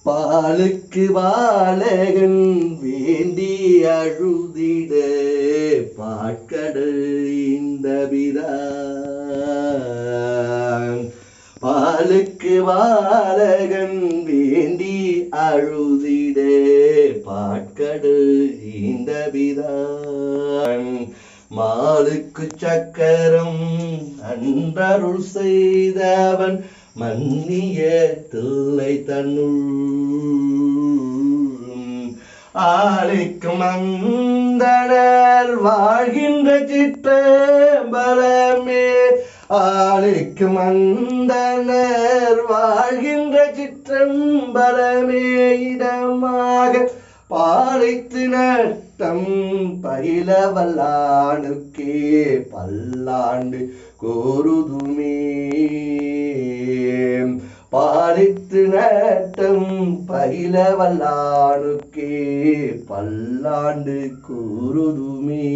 பாலுக்கு பாலகன் வேண்டி அழுதிட பாட்கடல் இந்த பிரான். பாலுக்கு பாலகன் வேண்டி அழுதிட பாட்கடல் இந்த பிரான். மாலுக்கு சக்கரம் அன்றருள் செய்தவன் மன்னிய தில்லை தன்னுள். ஆளுக்கும் அந்தனர் வாழ்கின்ற சிற்றம்பலமே. ஆளுக்கும் அந்தனர் வாழ்கின்ற சிற்றம்பலமே இடமாக பாலைத்து நட்டம் பயில வல்லானுக்கே பல்லாண்டு கோருதுமே. பாலித்து நட்டம் பயில வல்லானுக்கே பல்லாண்டு கூறுதுமே.